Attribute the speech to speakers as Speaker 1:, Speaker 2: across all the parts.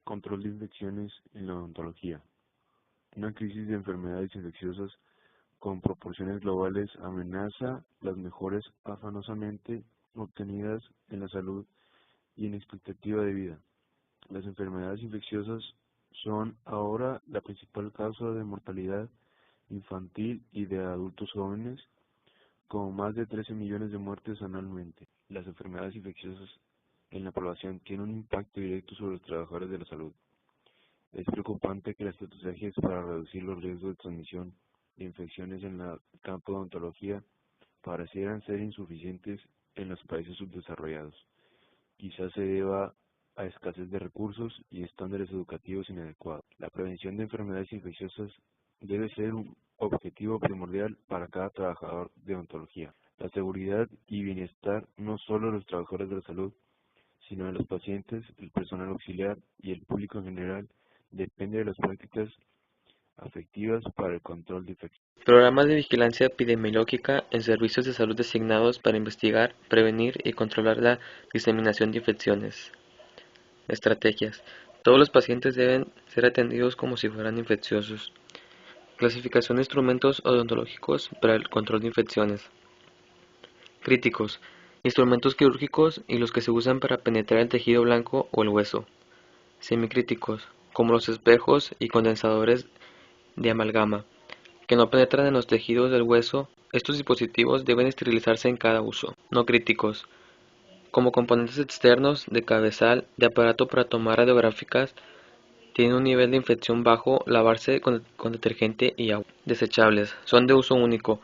Speaker 1: Control de infecciones en la odontología. Una crisis de enfermedades infecciosas con proporciones globales amenaza las mejoras afanosamente obtenidas en la salud y en expectativa de vida. Las enfermedades infecciosas son ahora la principal causa de mortalidad infantil y de adultos jóvenes, con más de 13 millones de muertes anualmente. Las enfermedades infecciosas en la población tienen un impacto directo sobre los trabajadores de la salud. Es preocupante que las estrategias para reducir los riesgos de transmisión de infecciones en el campo de odontología parecieran ser insuficientes en los países subdesarrollados. Quizás se deba a escasez de recursos y estándares educativos inadecuados. La prevención de enfermedades infecciosas debe ser un objetivo primordial para cada trabajador de odontología. La seguridad y bienestar no solo de los trabajadores de la salud, sino de los pacientes, el personal auxiliar y el público en general, depende de las prácticas afectivas para el control de infecciones.
Speaker 2: Programas de vigilancia epidemiológica en servicios de salud designados para investigar, prevenir y controlar la diseminación de infecciones. Estrategias. Todos los pacientes deben ser atendidos como si fueran infecciosos. Clasificación de instrumentos odontológicos para el control de infecciones. Críticos. Instrumentos quirúrgicos y los que se usan para penetrar el tejido blanco o el hueso. Semicríticos, como los espejos y condensadores de amalgama, que no penetran en los tejidos del hueso. Estos dispositivos deben esterilizarse en cada uso. No críticos, como componentes externos de cabezal de aparato para tomar radiográficas, tienen un nivel de infección bajo, lavarse con detergente y agua. Desechables, son de uso único.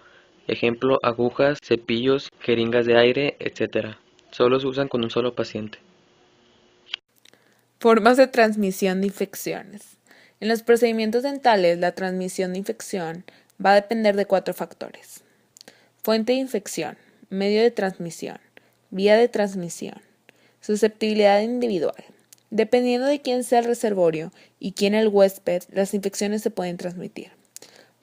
Speaker 2: Ejemplo, agujas, cepillos, jeringas de aire, etc. Solo se usan con un solo paciente.
Speaker 3: Formas de transmisión de infecciones. En los procedimientos dentales, la transmisión de infección va a depender de 4 factores: fuente de infección, medio de transmisión, vía de transmisión, susceptibilidad individual. Dependiendo de quién sea el reservorio y quién el huésped, las infecciones se pueden transmitir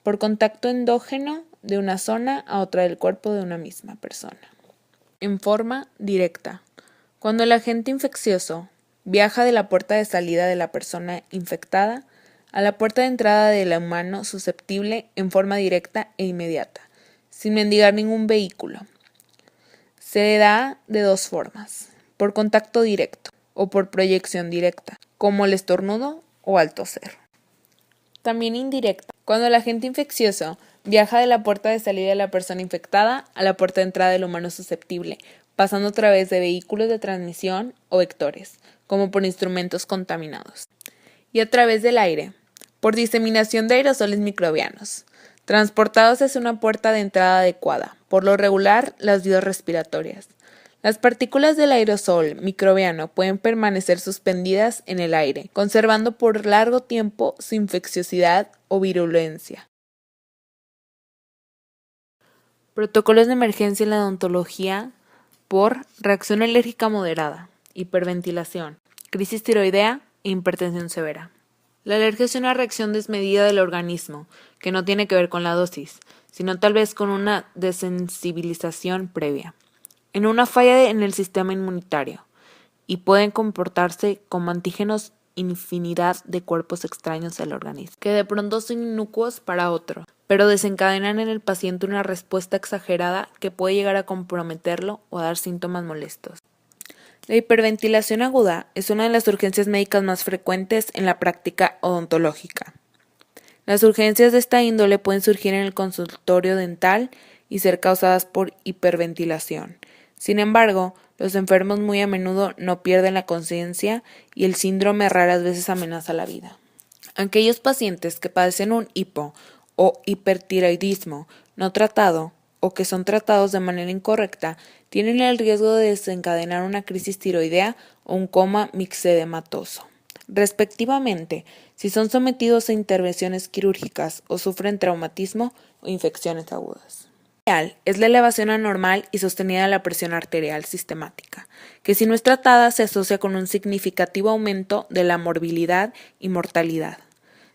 Speaker 3: por contacto endógeno de una zona a otra del cuerpo de una misma persona. En forma directa. Cuando el agente infeccioso viaja de la puerta de salida de la persona infectada a la puerta de entrada del humano susceptible en forma directa e inmediata, sin mendigar ningún vehículo. Se da de 2 formas: por contacto directo o por proyección directa, como el estornudo o al toser. También indirecta, cuando el agente infeccioso viaja de la puerta de salida de la persona infectada a la puerta de entrada del humano susceptible, pasando a través de vehículos de transmisión o vectores, como por instrumentos contaminados. Y a través del aire, por diseminación de aerosoles microbianos, transportados hacia una puerta de entrada adecuada, por lo regular las vías respiratorias. Las partículas del aerosol microbiano pueden permanecer suspendidas en el aire, conservando por largo tiempo su infecciosidad o virulencia. Protocolos de emergencia en la odontología por reacción alérgica moderada, hiperventilación, crisis tiroidea e hipertensión severa. La alergia es una reacción desmedida del organismo, que no tiene que ver con la dosis, sino tal vez con una desensibilización previa, en una falla en el sistema inmunitario, y pueden comportarse como antígenos infinidad de cuerpos extraños al organismo, que de pronto son inocuos para otro, pero desencadenan en el paciente una respuesta exagerada que puede llegar a comprometerlo o a dar síntomas molestos. La hiperventilación aguda es una de las urgencias médicas más frecuentes en la práctica odontológica. Las urgencias de esta índole pueden surgir en el consultorio dental y ser causadas por hiperventilación. Sin embargo, los enfermos muy a menudo no pierden la conciencia y el síndrome raras veces amenaza la vida. Aquellos pacientes que padecen un hipo o hipertiroidismo no tratado o que son tratados de manera incorrecta tienen el riesgo de desencadenar una crisis tiroidea o un coma mixedematoso, respectivamente, si son sometidos a intervenciones quirúrgicas o sufren traumatismo o infecciones agudas. Es la elevación anormal y sostenida de la presión arterial sistemática, que si no es tratada se asocia con un significativo aumento de la morbilidad y mortalidad,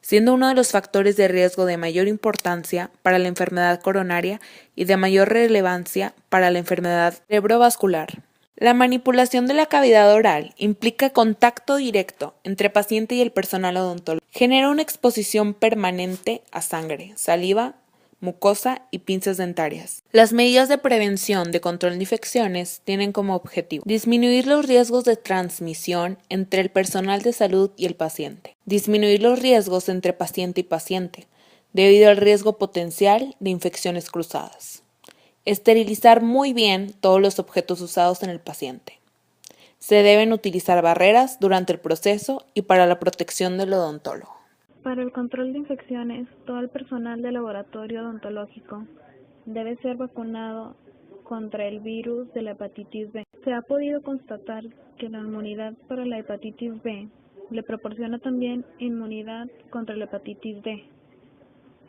Speaker 3: siendo uno de los factores de riesgo de mayor importancia para la enfermedad coronaria y de mayor relevancia para la enfermedad cerebrovascular. La manipulación de la cavidad oral implica contacto directo entre paciente y el personal odontológico. Genera una exposición permanente a sangre, saliva, mucosa y pinzas dentarias. Las medidas de prevención de control de infecciones tienen como objetivo disminuir los riesgos de transmisión entre el personal de salud y el paciente, disminuir los riesgos entre paciente y paciente, debido al riesgo potencial de infecciones cruzadas. Esterilizar muy bien todos los objetos usados en el paciente. Se deben utilizar barreras durante el proceso y para la protección del odontólogo.
Speaker 4: Para el control de infecciones, todo el personal del laboratorio odontológico debe ser vacunado contra el virus de la hepatitis B. Se ha podido constatar que la inmunidad para la hepatitis B le proporciona también inmunidad contra la hepatitis D.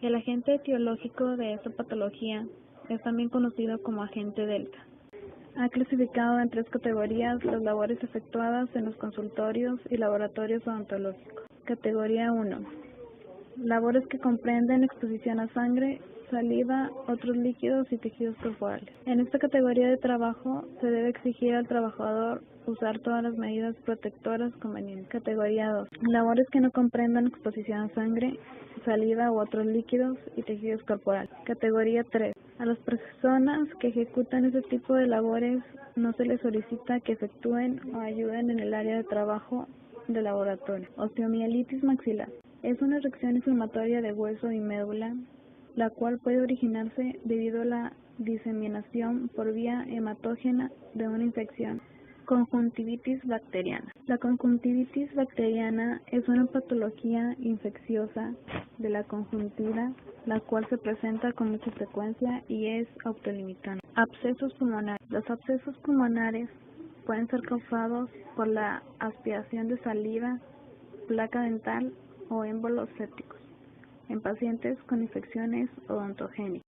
Speaker 4: El agente etiológico de esta patología es también conocido como agente delta. Ha clasificado en 3 categorías las labores efectuadas en los consultorios y laboratorios odontológicos. Categoría 1. Labores que comprenden exposición a sangre, saliva, otros líquidos y tejidos corporales. En esta categoría de trabajo se debe exigir al trabajador usar todas las medidas protectoras convenientes. Categoría 2. Labores que no comprendan exposición a sangre, saliva u otros líquidos y tejidos corporales. Categoría 3. A las personas que ejecutan este tipo de labores no se les solicita que efectúen o ayuden en el área de trabajo del laboratorio. Osteomielitis maxilar. Es una reacción inflamatoria de hueso y médula, la cual puede originarse debido a la diseminación por vía hematógena de una infección. Conjuntivitis bacteriana. La conjuntivitis bacteriana es una patología infecciosa de la conjuntiva, la cual se presenta con mucha frecuencia y es autolimitante. Abscesos pulmonares. Los abscesos pulmonares pueden ser causados por la aspiración de saliva, placa dental o émbolos sépticos en pacientes con infecciones odontogénicas.